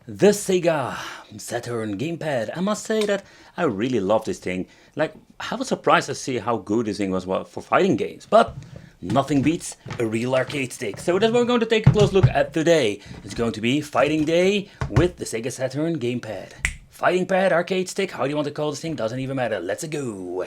The Sega Saturn gamepad. I must say that I really love this thing. Like, I was surprised to see how good this thing was for fighting games. But nothing beats a real arcade stick. So that's what we're going to take a close look at today. It's going to be Fighting Day with the Sega Saturn gamepad. Fighting pad, arcade stick, how do you want to call this thing? Doesn't even matter. Let's go.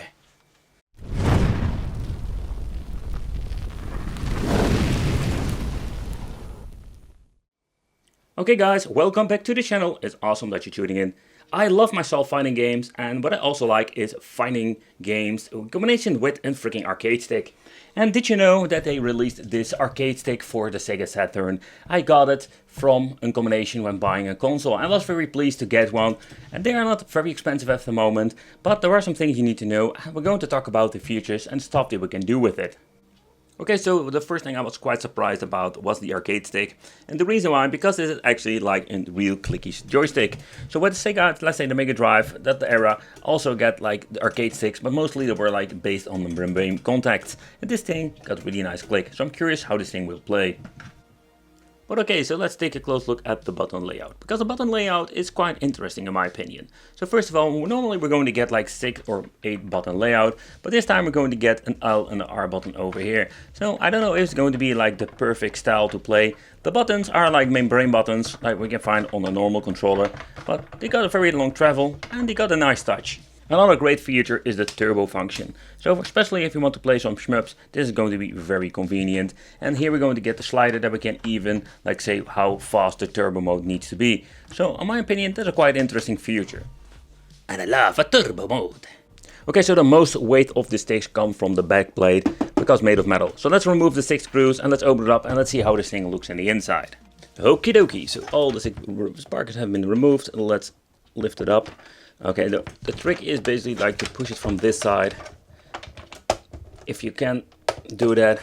Okay guys, welcome back to the channel. It's awesome that you're tuning in. I love myself finding games, and what I also like is finding games in combination with a freaking arcade stick. And did you know that they released this arcade stick for the Sega Saturn? I got it from a combination when buying a console. I was very pleased to get one, and they are not very expensive at the moment, but there are some things you need to know. We're going to talk about the features and stuff that we can do with it. Okay, so the first thing I was quite surprised about was the arcade stick. And the reason why, because this is actually like a real clicky joystick. So with the Sega, let's say the Mega Drive, that era, also got like the arcade sticks, but mostly they were like based on the membrane contacts. And this thing got really nice click. So I'm curious how this thing will play. But okay, so let's take a close look at the button layout, because the button layout is quite interesting in my opinion. So first of all, normally we're going to get like 6 or 8 button layout, but this time we're going to get an L and an R button over here. So I don't know if it's going to be like the perfect style to play. The buttons are like membrane buttons, like we can find on a normal controller, but they got a very long travel and they got a nice touch. Another great feature is the turbo function. So especially if you want to play some shmups, this is going to be very convenient. And here we're going to get the slider that we can even like say how fast the turbo mode needs to be. So in my opinion, that's a quite interesting feature. And I love a turbo mode. Okay, so the most weight of the sticks come from the back plate because made of metal. So let's remove the 6 screws and let's open it up and let's see how this thing looks in the inside. Okie dokie, so all the 6 sparkers have been removed. Let's lift it up. Okay, the trick is basically like to push it from this side, if you can do that.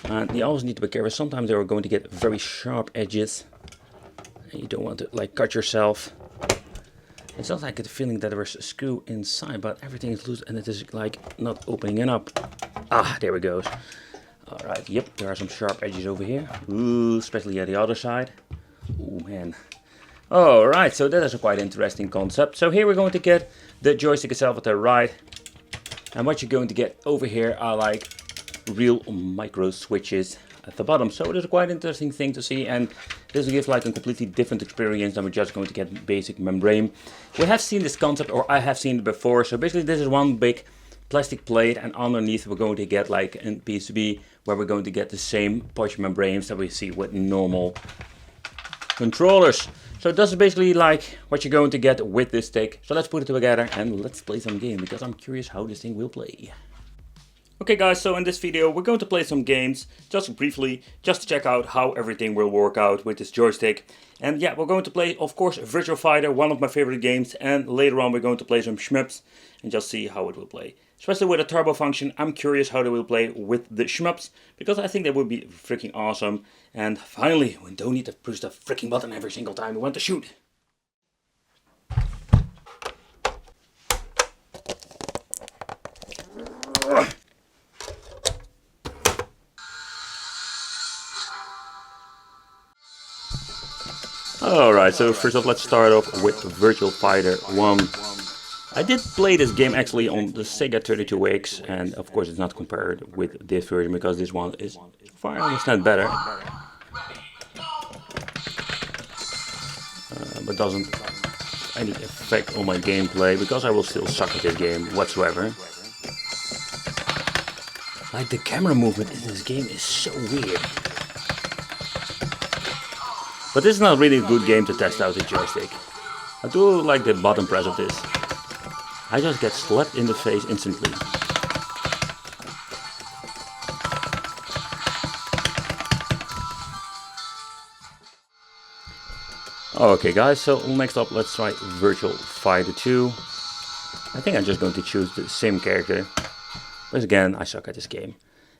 And you always need to be careful, sometimes they are going to get very sharp edges, and you don't want to like cut yourself. It's not like I get the feeling that there's a screw inside, but everything is loose and it is like not opening it up. Ah, there it goes. Alright, yep, there are some sharp edges over here. Ooh, especially at the other side. Ooh, man. Alright, so that is a quite interesting concept. So here we're going to get the joystick itself at the right. And what you're going to get over here are like real micro switches at the bottom. So it is a quite interesting thing to see, and this gives like a completely different experience than we're just going to get basic membrane. We have seen this concept, or I have seen it before. So basically this is one big plastic plate, and underneath we're going to get like a PCB where we're going to get the same push membranes that we see with normal controllers. So this is basically like what you're going to get with this stick. So let's put it together and let's play some game, because I'm curious how this thing will play. Okay guys, so in this video we're going to play some games, just briefly, just to check out how everything will work out with this joystick. And yeah, we're going to play, of course, Virtua Fighter, one of my favorite games, and later on we're going to play some shmups and just see how it will play. Especially with a turbo function, I'm curious how they will play with the shmups, because I think that would be freaking awesome. And finally, we don't need to push the freaking button every single time we want to shoot. Alright, so first off, let's start off with Virtua Fighter 1. I did play this game actually on the Sega 32X, and of course it's not compared with this version, because this one is, as far as I understand, better. But doesn't have any effect on my gameplay, because I will still suck at this game whatsoever. Like, the camera movement in this game is so weird. But this is not really a good game to test out the joystick. I do like the button press of this. I just get slapped in the face instantly. Okay guys, so next up let's try Virtua Fighter 2. I think I'm just going to choose the same character. But again, I suck at this game.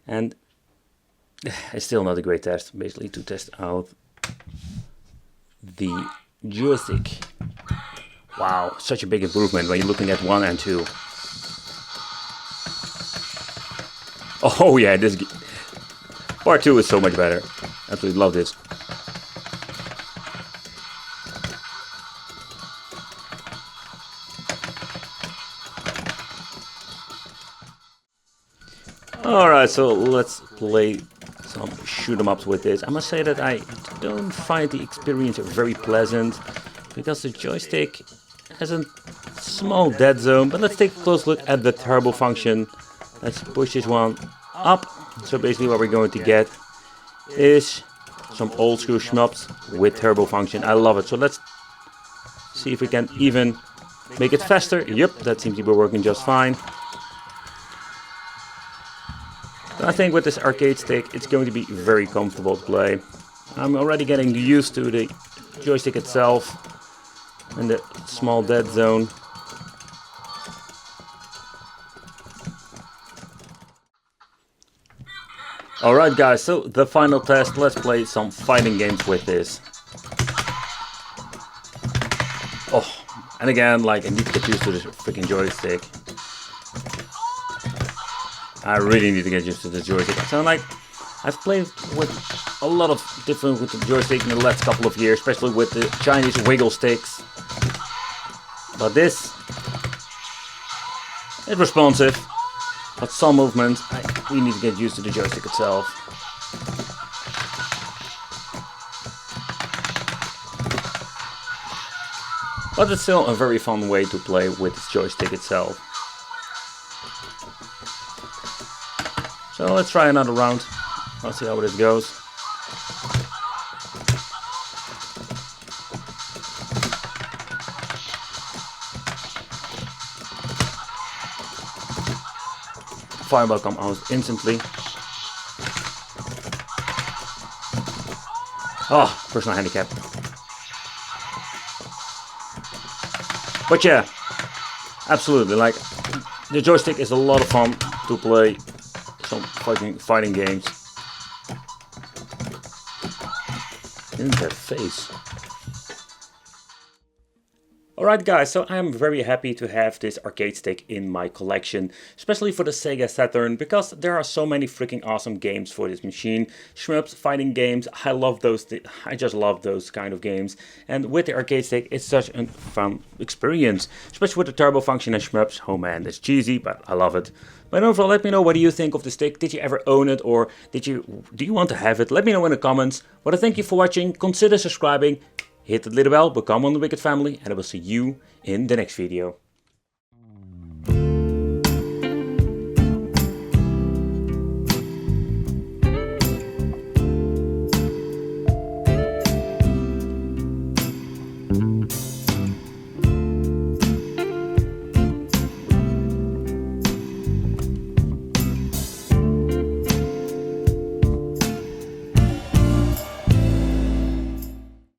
And it's still not a great test, basically to test out the joystick. Wow, such a big improvement when you're looking at 1 and 2. Oh yeah, this part 2 is so much better. Absolutely love this. Alright, so let's play some shoot 'em ups with this. I must say that I don't find the experience very pleasant because the joystick has a small dead zone. But let's take a close look at the turbo function. Let's push this one up. So basically what we're going to get is some old school shmups with turbo function. I love it. So let's see if we can even make it faster. Yep, that seems to be working just fine. I think with this arcade stick it's going to be very comfortable to play. I'm already getting used to the joystick itself and the small dead zone. Alright guys, so the final test, let's play some fighting games with this. Oh, and again, like I need to get used to this freaking joystick. I really need to get used to the joystick. So like, I've played with a lot of different with the joystick in the last couple of years, especially with the Chinese wiggle sticks. But this is responsive, but some movements we need to get used to the joystick itself. But it's still a very fun way to play with this joystick itself. So let's try another round. Let's see how this goes. Fireball comes out instantly. Oh, personal handicap. But yeah, absolutely. Like the joystick is a lot of fun to play some fighting games. In their face. Alright guys, so I am very happy to have this arcade stick in my collection, especially for the Sega Saturn, because there are so many freaking awesome games for this machine. Shmups, fighting games, I love those, I just love those kind of games. And with the arcade stick, it's such a fun experience, especially with the turbo function and shmups. Oh man, that's cheesy, but I love it. But overall, let me know what do you think of the stick. Did you ever own it, or do you want to have it? Let me know in the comments. But I thank you for watching, consider subscribing. Hit the little bell, become one of the Wicked family, and I will see you in the next video.